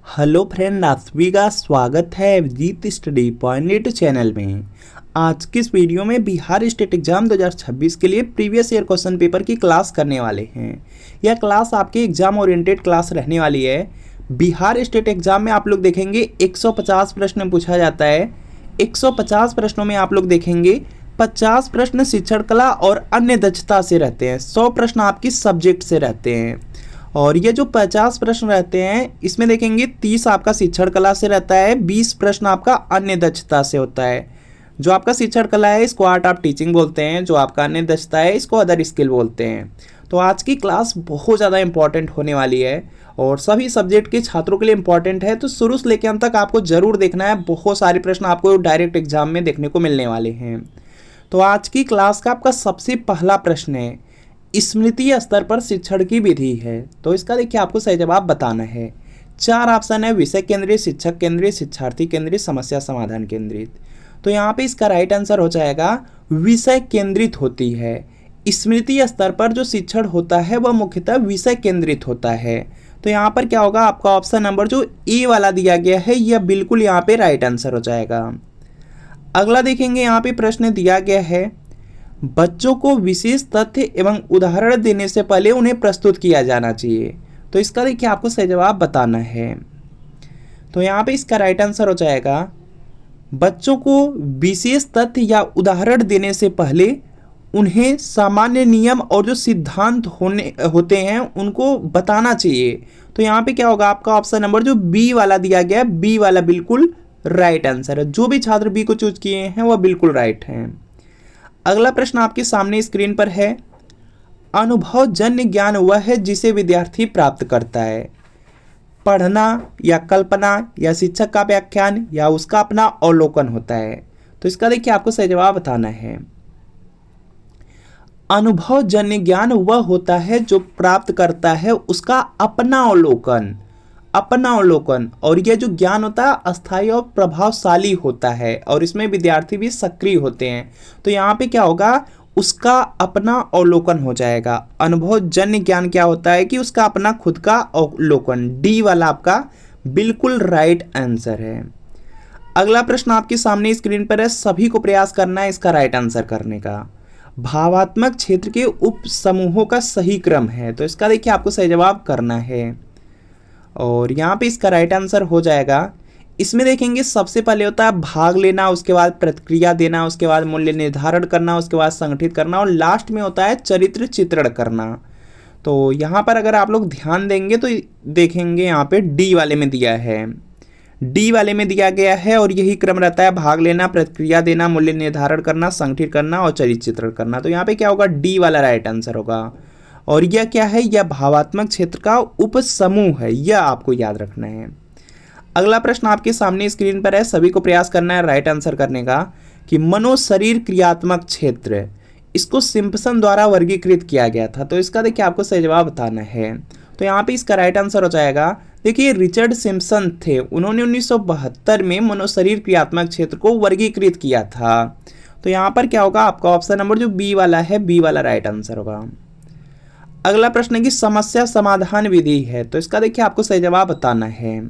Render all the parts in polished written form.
Hello friend, आप सभी का स्वागत है अभिजीत स्टडी पॉइंट चैनल में। आज की इस वीडियो में बिहार स्टेट एग्जाम 2026 के लिए प्रीवियस ईयर क्वेश्चन पेपर की क्लास करने वाले हैं। यह क्लास आपकी एग्जाम ओरिएंटेड क्लास रहने वाली है। बिहार स्टेट एग्जाम में आप लोग देखेंगे 150 प्रश्न पूछा जाता है। 150 प्रश्नों में आप लोग देखेंगे 50 प्रश्न शिक्षण कला और अन्य दक्षता से रहते हैं, 100 प्रश्न आपकी सब्जेक्ट से रहते हैं। और ये जो 50 प्रश्न रहते हैं इसमें देखेंगे 30 आपका शिक्षण कला से रहता है, 20 प्रश्न आपका अन्य दक्षता से होता है। जो आपका शिक्षण कला है इसको आर्ट ऑफ टीचिंग बोलते हैं, जो आपका अन्य दक्षता है इसको अदर स्किल बोलते हैं। तो आज की क्लास बहुत ज़्यादा इंपॉर्टेंट होने वाली है और सभी सब्जेक्ट के छात्रों के लिए इंपॉर्टेंट है, तो शुरू से लेकर अंत तक आपको जरूर देखना है। बहुत सारे प्रश्न आपको डायरेक्ट एग्जाम में देखने को मिलने वाले हैं। तो आज की क्लास का आपका सबसे पहला प्रश्न है, स्मृति स्तर पर शिक्षण की विधि है। तो इसका देखिए आपको सही जवाब बताना है। 4 ऑप्शन है, विषय केंद्रित, शिक्षक केंद्रित, शिक्षार्थी केंद्रित, समस्या समाधान केंद्रित। तो यहाँ पे इसका राइट आंसर हो जाएगा विषय केंद्रित होती है। स्मृति स्तर पर जो शिक्षण होता है वह मुख्यतः विषय केंद्रित होता है। तो यहाँ पर क्या होगा, आपका ऑप्शन नंबर जो ए वाला दिया गया है यह बिल्कुल यहाँ पे राइट आंसर हो जाएगा। अगला देखेंगे, यहाँ पे प्रश्न दिया गया है, बच्चों को विशेष तथ्य एवं उदाहरण देने से पहले उन्हें प्रस्तुत किया जाना चाहिए। तो इसका देखिए आपको सही जवाब बताना है। तो यहाँ पे इसका राइट आंसर हो जाएगा, बच्चों को विशेष तथ्य या उदाहरण देने से पहले उन्हें सामान्य नियम और जो सिद्धांत होते हैं उनको बताना चाहिए। तो यहाँ पे क्या होगा, आपका ऑप्शन नंबर जो बी वाला दिया गया है, बी वाला बिल्कुल राइट आंसर है। जो भी छात्र बी को चूज किए हैं वह बिल्कुल राइट हैं। अगला प्रश्न आपके सामने स्क्रीन पर है, अनुभवजन्य ज्ञान वह है जिसे विद्यार्थी प्राप्त करता है। पढ़ना या कल्पना या शिक्षक का व्याख्यान या उसका अपना अवलोकन होता है। तो इसका देखिए आपको सही जवाब बताना है। अनुभवजन्य ज्ञान वह होता है जो प्राप्त करता है उसका अपना अवलोकन, अपना अवलोकन। और यह जो ज्ञान होता है अस्थायी और प्रभावशाली होता है और इसमें विद्यार्थी भी सक्रिय होते हैं। तो यहाँ पे क्या होगा, उसका अपना अवलोकन हो जाएगा। अनुभवजन्य ज्ञान क्या होता है कि उसका अपना खुद का अवलोकन। डी वाला आपका बिल्कुल राइट आंसर है। अगला प्रश्न आपके सामने स्क्रीन पर है, सभी को प्रयास करना है इसका राइट आंसर करने का। भावात्मक क्षेत्र के उप समूहों का सही क्रम है। तो इसका देखिए आपको सही जवाब करना है और यहाँ पे इसका राइट आंसर हो जाएगा, इसमें देखेंगे सबसे पहले होता है भाग लेना, उसके बाद प्रतिक्रिया देना, उसके बाद मूल्य निर्धारण करना, उसके बाद संगठित करना और लास्ट में होता है चरित्र चित्रण करना। तो यहाँ पर अगर आप लोग ध्यान देंगे तो देखेंगे यहाँ पे डी वाले में दिया है, डी वाले में दिया गया है और यही क्रम रहता है, भाग लेना, प्रतिक्रिया देना, मूल्य निर्धारण करना, संगठित करना और चरित्र चित्रण करना। तो यहाँ पे क्या होगा, डी वाला राइट आंसर होगा। और यह क्या है, यह भावात्मक क्षेत्र का उपसमूह है, यह आपको याद रखना है। अगला प्रश्न आपके सामने स्क्रीन पर है, सभी को प्रयास करना है राइट आंसर करने का, कि मनो शरीर क्रियात्मक क्षेत्र, इसको सिम्पसन द्वारा वर्गीकृत किया गया था। तो इसका देखिए आपको सही जवाब बताना है। तो यहाँ पे इसका राइट आंसर हो जाएगा, देखिए रिचर्ड सिम्पसन थे, उन्होंने 1972 में मनो शरीर क्रियात्मक क्षेत्र को वर्गीकृत किया था। तो यहाँ पर क्या होगा, आपका ऑप्शन नंबर जो बी वाला है, बी वाला राइट आंसर होगा। अगला प्रश्न की समस्या समाधान विधि है। तो इसका देखिए आपको सही जवाब बताना है।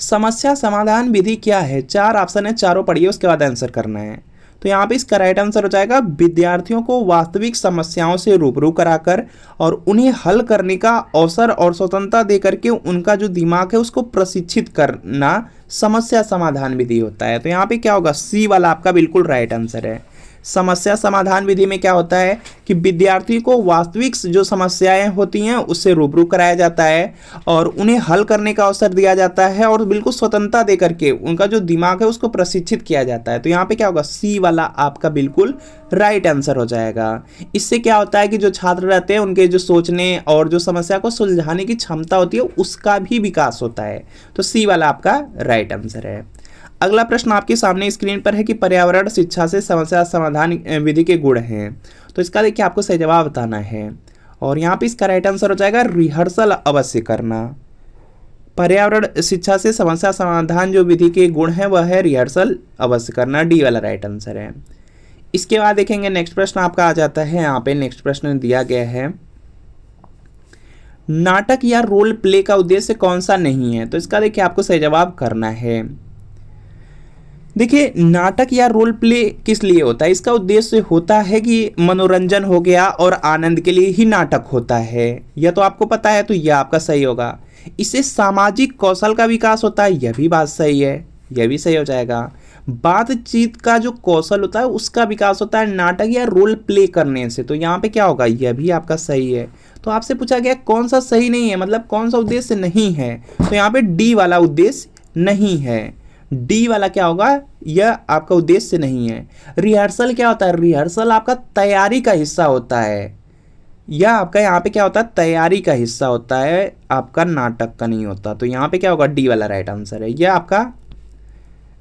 समस्या समाधान विधि क्या है, 4 ऑप्शन है, चारों पढ़िए उसके बाद आंसर करना है। तो यहाँ पे इसका राइट आंसर हो जाएगा, विद्यार्थियों को वास्तविक समस्याओं से रूबरू कराकर और उन्हें हल करने का अवसर और स्वतंत्रता देकर के उनका जो दिमाग है उसको प्रशिक्षित करना समस्या समाधान विधि होता है। तो यहाँ पे क्या होगा, सी वाला आपका बिल्कुल राइट आंसर है। समस्या समाधान विधि में क्या होता है कि विद्यार्थी को वास्तविक जो समस्याएं होती हैं उससे रूबरू कराया जाता है और उन्हें हल करने का अवसर दिया जाता है और बिल्कुल स्वतंत्रता दे करके उनका जो दिमाग है उसको प्रशिक्षित किया जाता है। तो यहाँ पे क्या होगा, सी वाला आपका बिल्कुल राइट आंसर हो जाएगा। इससे क्या होता है कि जो छात्र रहते हैं उनके जो सोचने और जो समस्या को सुलझाने की क्षमता होती है उसका भी विकास होता है। तो सी वाला आपका राइट आंसर है। अगला प्रश्न आपके सामने स्क्रीन पर है कि पर्यावरण शिक्षा से समस्या समाधान विधि के गुण हैं। तो इसका देखिए आपको सही जवाब बताना है और यहाँ पे इसका राइट आंसर हो जाएगा, रिहर्सल अवश्य करना। पर्यावरण शिक्षा से समस्या समाधान जो विधि के गुण हैं वह है रिहर्सल अवश्य करना, डी वाला राइट आंसर है। इसके बाद देखेंगे नेक्स्ट प्रश्न आपका आ जाता है, यहाँ पे नेक्स्ट प्रश्न दिया गया है, नाटक या रोल प्ले का उद्देश्य कौन सा नहीं है? तो इसका देखिए आपको सही जवाब करना है। देखिए नाटक या रोल प्ले किस लिए होता है? इसका उद्देश्य होता है कि मनोरंजन हो गया और आनंद के लिए ही नाटक होता है। यह तो आपको पता है, तो यह आपका सही होगा। इससे सामाजिक कौशल का विकास होता है, यह भी बात सही है, यह भी सही हो जाएगा। बातचीत का जो कौशल होता है उसका विकास होता है नाटक या रोल प्ले करने से, तो यहाँ पे क्या होगा? यह भी आपका सही है। तो आपसे पूछा गया कौन सा सही नहीं है, मतलब कौन सा उद्देश्य नहीं है, तो यहाँ पे डी वाला उद्देश्य नहीं है। डी वाला क्या होगा? यह आपका उद्देश्य नहीं है। रिहर्सल क्या होता है? रिहर्सल आपका तैयारी का हिस्सा होता है। यह आपका यहाँ पे क्या होता है? तैयारी का हिस्सा होता है, आपका नाटक का नहीं होता। तो यहाँ पे क्या होगा? डी वाला राइट आंसर है। यह आपका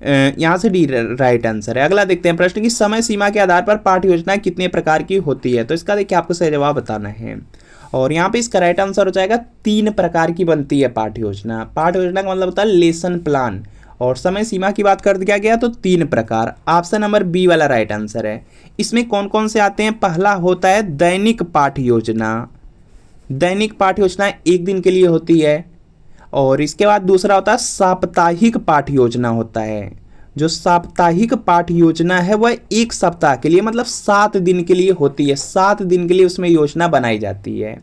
यहाँ से डी राइट आंसर है। अगला देखते हैं प्रश्न की समय सीमा के आधार पर पाठ्य योजना कितने प्रकार की होती है? तो इसका देखिए आपको सही जवाब बताना है। और यहाँ पे इसका राइट आंसर हो जाएगा 3 प्रकार की बनती है पाठ्य योजना। पाठ्य योजना का मतलब होता है लेसन प्लान, और समय सीमा की बात कर दिया गया तो 3 प्रकार। ऑप्शन नंबर बी वाला राइट आंसर है। इसमें कौन कौन से आते हैं? पहला होता है दैनिक पाठ्य योजना। दैनिक पाठ्य योजना 1 दिन के लिए होती है। और इसके बाद दूसरा होता है साप्ताहिक पाठ्य योजना होता है। जो साप्ताहिक पाठ्य योजना है वह 1 सप्ताह के लिए, मतलब 7 दिन के लिए होती है। 7 दिन के लिए उसमें योजना बनाई जाती है।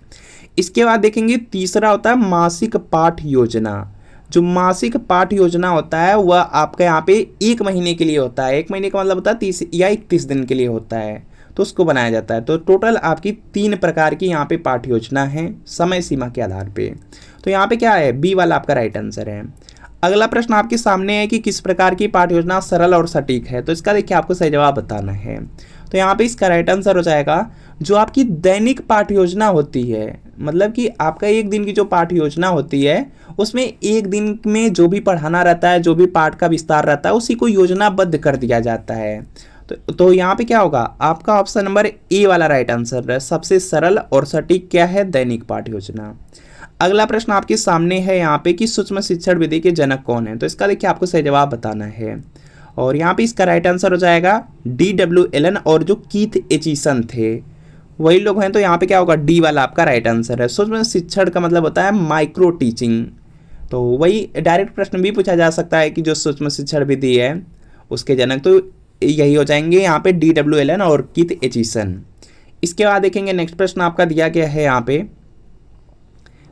इसके बाद देखेंगे तीसरा होता है मासिक पाठ्य योजना। जो मासिक पाठ्य योजना होता है वह आपका यहाँ पे 1 महीने के लिए होता है। 1 महीने का मतलब होता है 30 या 31 दिन के लिए होता है, तो उसको बनाया जाता है। तो टोटल आपकी 3 प्रकार की यहाँ पे पाठ्य योजना है समय सीमा के आधार पे। तो यहाँ पे क्या है? बी वाला आपका राइट आंसर है। अगला प्रश्न आपके सामने है कि किस प्रकार की पाठ्य योजना सरल और सटीक है? तो इसका देखिए आपको सही जवाब बताना है। तो यहाँ पे इसका राइट आंसर हो जाएगा जो आपकी दैनिक पाठ्य योजना होती है, मतलब कि आपका 1 दिन की जो पाठ्य योजना होती है उसमें 1 दिन में जो भी पढ़ाना रहता है, जो भी पाठ का विस्तार रहता है, उसी को योजनाबद्ध कर दिया जाता है। तो यहाँ पे क्या होगा? आपका ऑप्शन नंबर ए वाला राइट आंसर है। सबसे सरल और सटीक क्या है? दैनिक पाठ्य योजना। अगला प्रश्न आपके सामने है यहाँ पे कि सूक्ष्म शिक्षण विधि के जनक कौन है? तो इसका देखिए आपको सही जवाब बताना है। और यहाँ पे इसका राइट आंसर हो जाएगा D.W. एलन और जो कीथ एचिसन थे वही लोग हैं। तो यहाँ पे क्या होगा? डी वाला आपका राइट आंसर है। सूक्ष्म शिक्षण का मतलब होता है माइक्रो टीचिंग। तो वही डायरेक्ट प्रश्न भी पूछा जा सकता है कि जो सूक्ष्म शिक्षण विधि है उसके जनक, तो यही हो जाएंगे यहाँ पे D.W. एलन और कीथ एचिसन। इसके बाद देखेंगे नेक्स्ट प्रश्न आपका दिया गया है यहाँ पे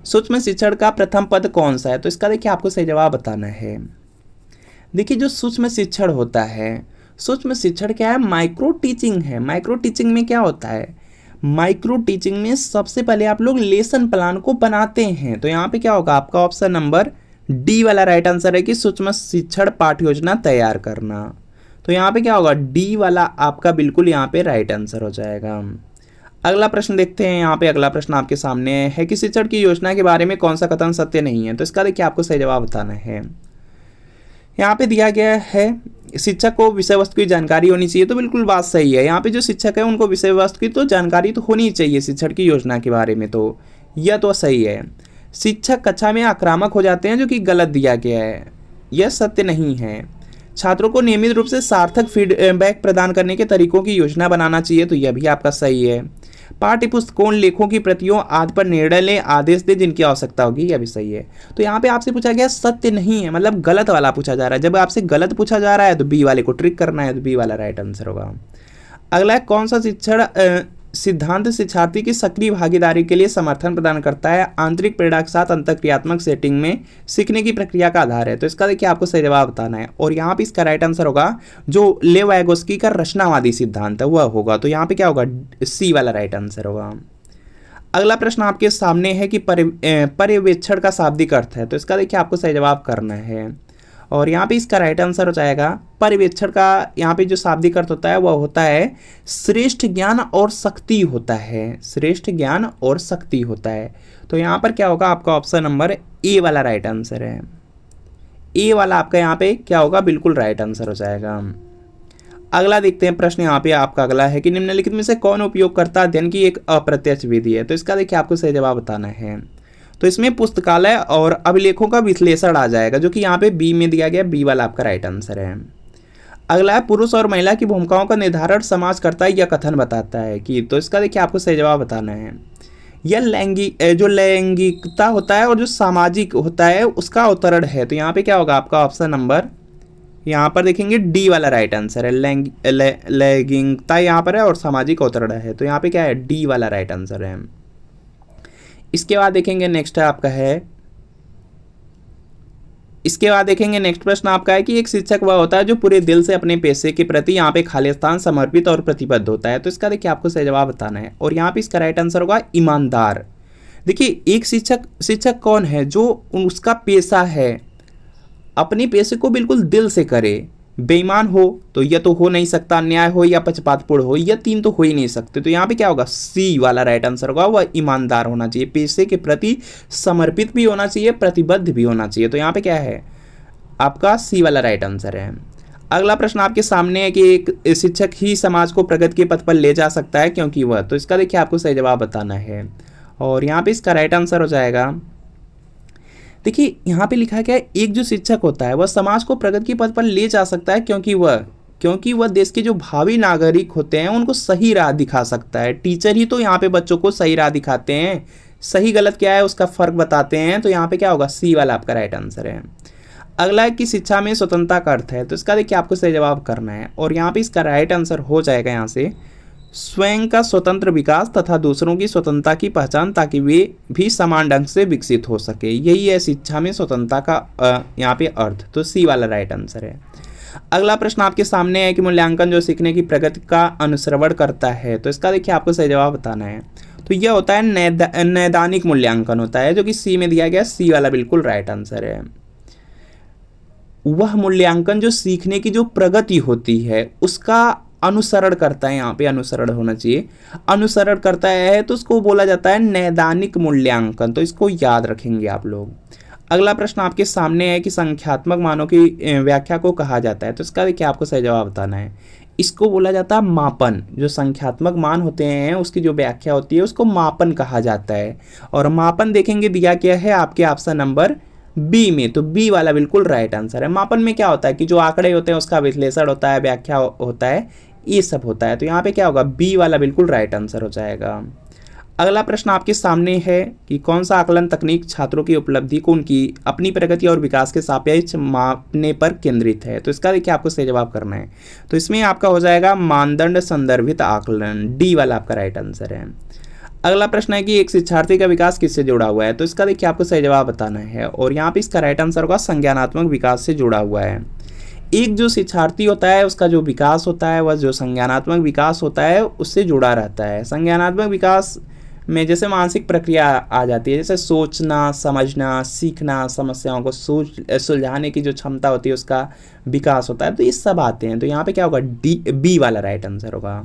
सूक्ष्म शिक्षण का प्रथम पद कौन सा है? तो इसका देखिए आपको सही जवाब बताना है। देखिए जो सूक्ष्म शिक्षण होता है, सूक्ष्म शिक्षण क्या है? माइक्रो टीचिंग है। माइक्रो टीचिंग में क्या होता है? माइक्रो टीचिंग में सबसे पहले आप लोग लेसन प्लान को बनाते हैं। तो यहाँ पे क्या होगा? आपका ऑप्शन नंबर डी वाला राइट आंसर है कि सूक्ष्म शिक्षण पाठ्य योजना तैयार करना। तो यहाँ पे क्या होगा? डी वाला आपका बिल्कुल यहाँ पे राइट आंसर हो जाएगा। अगला प्रश्न देखते हैं। यहाँ पे अगला प्रश्न आपके सामने है कि शिक्षण की योजना के बारे में कौन सा कथन सत्य नहीं है? तो इसका देखिए आपको सही जवाब बताना है। यहाँ पे दिया गया है शिक्षक को विषय वस्तु की जानकारी होनी चाहिए, तो बिल्कुल बात सही है। यहाँ पे जो शिक्षक है उनको विषय वस्तु की तो जानकारी तो होनी चाहिए शिक्षण की योजना के बारे में, तो यह तो सही है। शिक्षक कक्षा में आक्रामक हो जाते हैं, जो कि गलत दिया गया है, यह सत्य नहीं है। छात्रों को नियमित रूप से सार्थक फीडबैक प्रदान करने के तरीकों की योजना बनाना चाहिए, तो यह भी आपका सही है। पाठ्य पुस्तकों लेखों की प्रतियों आदि पर निर्णय ले आदेश दे जिनकी आवश्यकता होगी, यह भी सही है। तो यहाँ पे आपसे पूछा गया सत्य नहीं है, मतलब गलत वाला पूछा जा रहा है। जब आपसे गलत पूछा जा रहा है तो बी वाले को ट्रिक करना है, तो बी वाला राइट आंसर होगा। अगला है कौन सा शिक्षण सिद्धांत शिक्षार्थी की सक्रिय भागीदारी के लिए समर्थन प्रदान करता है? आंतरिक प्रेरणा के साथ अंतःक्रियात्मक सेटिंग में सीखने की प्रक्रिया का आधार है। तो इसका देखिए आपको सही जवाब बताना है। और यहाँ पे इसका राइट आंसर होगा जो लेव वाइगोस्की का रचनावादी सिद्धांत है वह होगा। तो यहाँ पे क्या होगा? सी वाला राइट आंसर होगा। अगला प्रश्न आपके सामने है कि पर्यवेक्षण का शाब्दिक अर्थ है। तो इसका देखिए आपको सही जवाब करना है। और यहाँ पे इसका राइट आंसर हो जाएगा पर्यवेक्षण का यहाँ पे जो शाब्दिक अर्थ होता है वह होता है श्रेष्ठ ज्ञान और शक्ति होता है। श्रेष्ठ ज्ञान और शक्ति होता है। तो यहाँ पर क्या होगा? आपका ऑप्शन नंबर ए वाला राइट आंसर है। ए वाला आपका यहाँ पे क्या होगा? बिल्कुल राइट आंसर हो जाएगा। अगला देखते हैं प्रश्न यहाँ पे आपका अगला है कि निम्नलिखित में से कौन उपयोगकर्ता अध्ययन की एक अप्रत्यक्ष विधि है? तो इसका देखिए आपको सही जवाब बताना है। तो इसमें पुस्तकालय और अभिलेखों का विश्लेषण आ जाएगा, जो कि यहाँ पे बी में दिया गया, बी वाला आपका राइट आंसर है। अगला है पुरुष और महिला की भूमिकाओं का निर्धारण समाज करता है या कथन बताता है कि? तो इसका देखिए आपको सही जवाब बताना है। यह जो लैंगिकता होता है और जो सामाजिक होता है उसका अवतरण है। तो यहाँ पे क्या होगा आपका ऑप्शन नंबर, यहाँ पर देखेंगे डी वाला राइट आंसर है। लैंगिकता यहाँ पर है और सामाजिक अवतरण है, तो यहाँ पे क्या है, डी वाला राइट आंसर है। इसके बाद देखेंगे नेक्स्ट है आपका है, इसके बाद देखेंगे नेक्स्ट प्रश्न आपका है कि एक शिक्षक वह होता है जो पूरे दिल से अपने पेशे के प्रति यहाँ पे खालिस्तान, समर्पित और प्रतिबद्ध होता है। तो इसका देखिए आपको सही जवाब बताना है और यहाँ पे इसका राइट आंसर होगा ईमानदार। देखिए एक शिक्षक कौन है, जो उसका पेशा है अपने पेशे को बिल्कुल दिल से करे। बेईमान हो तो यह तो हो नहीं सकता, अन्याय हो या पक्षपातपूर्ण हो, यह तीन तो हो ही नहीं सकते। तो यहाँ पे क्या होगा, सी वाला राइट आंसर होगा, वह ईमानदार होना चाहिए, पेशे के प्रति समर्पित भी होना चाहिए, प्रतिबद्ध भी होना चाहिए। तो यहाँ पे क्या है आपका सी वाला राइट आंसर है। अगला प्रश्न आपके सामने है कि एक शिक्षक ही समाज को प्रगति के पथ पर ले जा सकता है क्योंकि वह, तो इसका देखिए आपको सही जवाब बताना है और यहाँ पे इसका राइट आंसर हो जाएगा, देखिए यहाँ पे लिखा क्या है, एक जो शिक्षक होता है वह समाज को प्रगति के पथ पर ले जा सकता है क्योंकि वह देश के जो भावी नागरिक होते हैं उनको सही राह दिखा सकता है। टीचर ही तो यहाँ पे बच्चों को सही राह दिखाते हैं, सही गलत क्या है उसका फर्क बताते हैं। तो यहाँ पे क्या होगा, सी वाला आपका राइट आंसर है। अगला है कि शिक्षा में स्वतंत्रता का अर्थ है, तो इसका देखिए आपको सही जवाब करना है और यहाँ पे इसका राइट आंसर हो जाएगा यहाँ से स्वयं का स्वतंत्र विकास तथा दूसरों की स्वतंत्रता की पहचान, ताकि वे भी समान ढंग से विकसित हो सके। यही है शिक्षा में स्वतंत्रता का यहाँ पे अर्थ। तो सी वाला राइट आंसर है। अगला प्रश्न आपके सामने है कि मूल्यांकन जो सीखने की प्रगति का अनुश्रवण करता है, तो इसका देखिए आपको सही जवाब बताना है। तो यह होता है नैदानिक मूल्यांकन होता है, जो कि सी में दिया गया, सी वाला बिल्कुल राइट आंसर है। वह मूल्यांकन जो सीखने की जो प्रगति होती है उसका अनुसरण करता है, यहाँ पे अनुसरण होना चाहिए, अनुसरण करता है, तो उसको बोला जाता है नैदानिक मूल्यांकन। तो इसको याद रखेंगे आप लोग। अगला प्रश्न आपके सामने है कि संख्यात्मक मानों की व्याख्या को कहा जाता है, तो इसका देखिए आपको सही जवाब बताना है। इसको बोला जाता है मापन। जो संख्यात्मक मान होते हैं उसकी जो व्याख्या होती है उसको मापन कहा जाता है और मापन देखेंगे दिया क्या है आपके ऑप्शन नंबर बी में, तो बी वाला बिल्कुल राइट आंसर है। मापन में क्या होता है कि जो आंकड़े होते हैं उसका विश्लेषण होता है, व्याख्या होता है, ये सब होता है। तो यहाँ पे क्या होगा, बी वाला बिल्कुल राइट आंसर हो जाएगा। अगला प्रश्न आपके सामने है कि कौन सा आकलन तकनीक छात्रों की उपलब्धि को उनकी अपनी प्रगति और विकास के सापेक्ष मापने पर केंद्रित है। तो इसका देखिए आपको सही जवाब करना है। तो इसमें आपका हो जाएगा मानदंड संदर्भित आकलन, डी वाला आपका राइट आंसर है। अगला प्रश्न है कि एक शिक्षार्थी का विकास किससे जुड़ा हुआ है, तो इसका देखिए आपको सही जवाब बताना है और यहाँ पे इसका राइट आंसर होगा संज्ञानात्मक विकास से जुड़ा हुआ है। एक जो शिक्षार्थी होता है उसका जो विकास होता है वह जो संज्ञानात्मक विकास होता है उससे जुड़ा रहता है। संज्ञानात्मक विकास में जैसे मानसिक प्रक्रिया आ जाती है, जैसे सोचना, समझना, सीखना, समस्याओं को सुलझाने की जो क्षमता होती है उसका विकास होता है, तो ये सब आते हैं। तो यहाँ पे क्या होगा, बी वाला राइट आंसर होगा।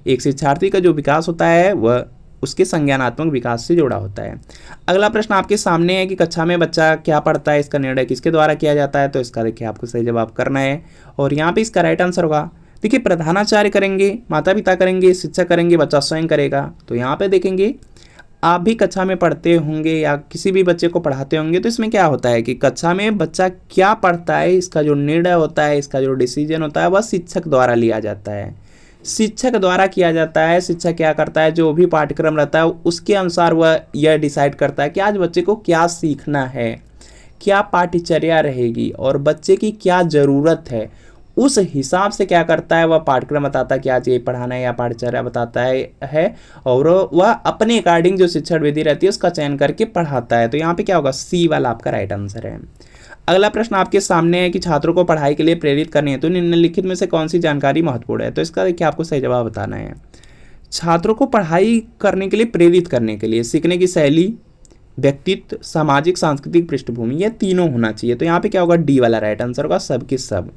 एक शिक्षार्थी का जो विकास होता है वह उसके संज्ञानात्मक विकास से जुड़ा होता है। अगला प्रश्न आपके सामने है कि कक्षा में बच्चा क्या पढ़ता है, इसका निर्णय किसके द्वारा किया जाता है, तो इसका देखिए आपको सही जवाब करना है और यहाँ पे इसका राइट आंसर होगा, देखिए प्रधानाचार्य करेंगे, माता पिता करेंगे, शिक्षक करेंगे, बच्चा स्वयं करेगा। तो यहाँ पे देखेंगे आप भी कक्षा में पढ़ते होंगे या किसी भी बच्चे को पढ़ाते होंगे, तो इसमें क्या होता है कि कक्षा में बच्चा क्या पढ़ता है इसका जो निर्णय होता है, इसका जो डिसीजन होता है वह शिक्षक द्वारा लिया जाता है, शिक्षक द्वारा किया जाता है। शिक्षक क्या करता है, जो भी पाठ्यक्रम रहता है उसके अनुसार वह यह डिसाइड करता है कि आज बच्चे को क्या सीखना है, क्या पाठ्यचर्या रहेगी और बच्चे की क्या ज़रूरत है, उस हिसाब से क्या करता है वह पाठ्यक्रम बताता है कि आज ये पढ़ाना है या पाठ्यचर्या बताता है और वह अपने अकॉर्डिंग जो शिक्षण विधि रहती है उसका चयन करके पढ़ाता है। तो यहाँ पे क्या होगा, सी वाला आपका राइट आंसर है। अगला प्रश्न आपके सामने है कि छात्रों को पढ़ाई के लिए प्रेरित करनी है, तो निम्नलिखित में से कौन सी जानकारी महत्वपूर्ण है, तो इसका देखिए आपको सही जवाब बताना है। छात्रों को पढ़ाई करने के लिए प्रेरित करने के लिए सीखने की शैली, व्यक्तित्व, सामाजिक सांस्कृतिक पृष्ठभूमि, ये तीनों होना चाहिए। तो यहाँ पे क्या होगा, डी वाला राइट आंसर होगा, सब के सब।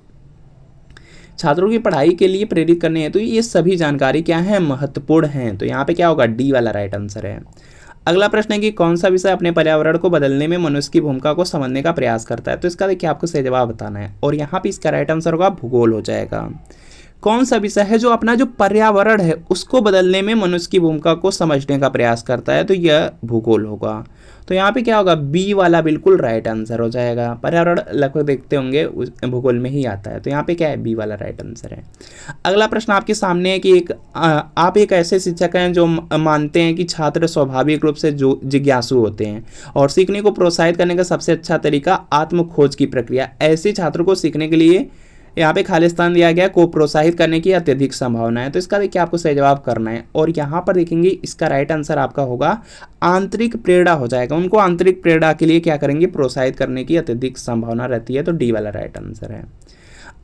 छात्रों की पढ़ाई के लिए प्रेरित करने हैं तो ये सभी जानकारी क्या है, महत्वपूर्ण हैं। तो यहाँ पे क्या होगा, डी वाला राइट आंसर है। अगला प्रश्न है कि कौन सा विषय अपने पर्यावरण को बदलने में मनुष्य की भूमिका को समझने का प्रयास करता है, तो इसका देखिए आपको सही जवाब बताना है और यहाँ पे इसका राइट आंसर होगा भूगोल हो जाएगा। कौन सा विषय है जो अपना जो पर्यावरण है उसको बदलने में मनुष्य की भूमिका को समझने का प्रयास करता है, तो यह भूगोल होगा। तो यहाँ पे क्या होगा, बी वाला बिल्कुल राइट आंसर हो जाएगा। पर्यावरण लगभग देखते होंगे भूगोल में ही आता है, तो यहाँ पे क्या है, बी वाला राइट आंसर है। अगला प्रश्न आपके सामने है कि आप एक ऐसे शिक्षक हैं जो मानते हैं कि छात्र स्वाभाविक रूप से जो जिज्ञासु होते हैं और सीखने को प्रोत्साहित करने का सबसे अच्छा तरीका आत्म खोज की प्रक्रिया। ऐसे छात्रों को सीखने के लिए यहाँ पे खालिस्तान दिया गया को प्रोत्साहित करने की अत्यधिक संभावना है। तो इसका देखिए आपको सही जवाब करना है, और यहाँ पर देखेंगे इसका राइट आंसर आपका होगा आंतरिक प्रेरणा हो जाएगा। उनको आंतरिक प्रेरणा के लिए क्या करेंगे, प्रोत्साहित करने की अत्यधिक संभावना रहती है, तो डी वाला राइट आंसर है।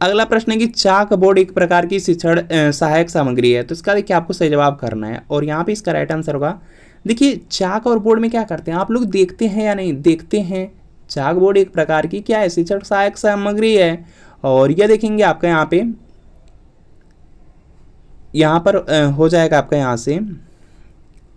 अगला प्रश्न है कि चाक बोर्ड एक प्रकार की शिक्षण सहायक सामग्री है, तो इसका देखिए आपको सही जवाब करना है, और यहाँ पे इसका राइट आंसर होगा, देखिए चाक और बोर्ड में क्या करते हैं आप लोग देखते हैं या नहीं, देखते हैं। चाक बोर्ड एक प्रकार की क्या है, शिक्षण सहायक सामग्री है, और यह देखेंगे आपका यहाँ पर हो जाएगा आपका यहाँ से,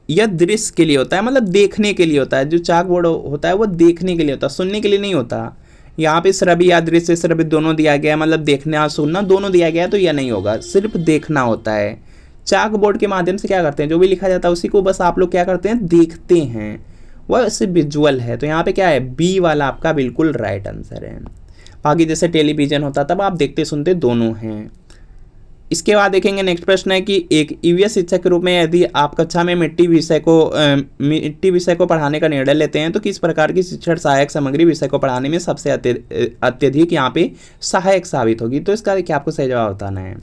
यह दृश्य के लिए होता है, मतलब देखने के लिए होता है। जो चाक बोर्ड होता है वो देखने के लिए होता है, सुनने के लिए नहीं होता। यहाँ पे श्रव्य या दृश्य श्रव्य दोनों दिया गया है, मतलब देखना सुनना दोनों दिया गया है, तो यह नहीं होगा, सिर्फ देखना होता है। चाक बोर्ड के माध्यम से क्या करते हैं, जो भी लिखा जाता है उसी को बस आप लोग क्या करते हैं, देखते हैं, वह सिर्फ विजुअल है। तो यहाँ पे क्या है, बी वाला आपका बिल्कुल राइट आंसर है। बाकी जैसे टेलीविजन होता तब आप देखते सुनते दोनों हैं। इसके बाद देखेंगे नेक्स्ट प्रश्न है कि एक ईवीएस शिक्षक के रूप में यदि आप कक्षा में मिट्टी विषय को पढ़ाने का निर्णय लेते हैं तो किस प्रकार की शिक्षण सहायक सामग्री विषय को पढ़ाने में सबसे अत्यधिक यहाँ पे सहायक साबित होगी। तो इसका देखिए आपको सही जवाब बताना है।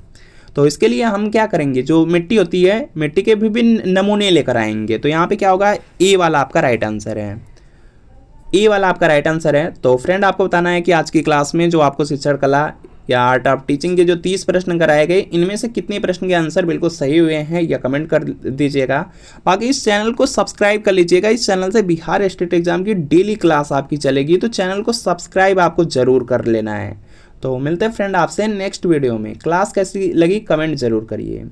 तो इसके लिए हम क्या करेंगे, जो मिट्टी होती है मिट्टी के विभिन्न नमूने लेकर आएंगे। तो यहाँ पे क्या होगा, ए वाला आपका राइट आंसर है, ए वाला आपका राइट आंसर है। तो फ्रेंड आपको बताना है कि आज की क्लास में जो आपको शिक्षण कला या आर्ट ऑफ टीचिंग के जो 30 प्रश्न कराए गए, इनमें से कितने प्रश्न के आंसर बिल्कुल सही हुए हैं या कमेंट कर दीजिएगा। बाकी इस चैनल को सब्सक्राइब कर लीजिएगा, इस चैनल से बिहार स्टेट एग्जाम की डेली क्लास आपकी चलेगी, तो चैनल को सब्सक्राइब आपको जरूर कर लेना है। तो मिलते हैं फ्रेंड आपसे नेक्स्ट वीडियो में। क्लास कैसी लगी कमेंट जरूर करिए।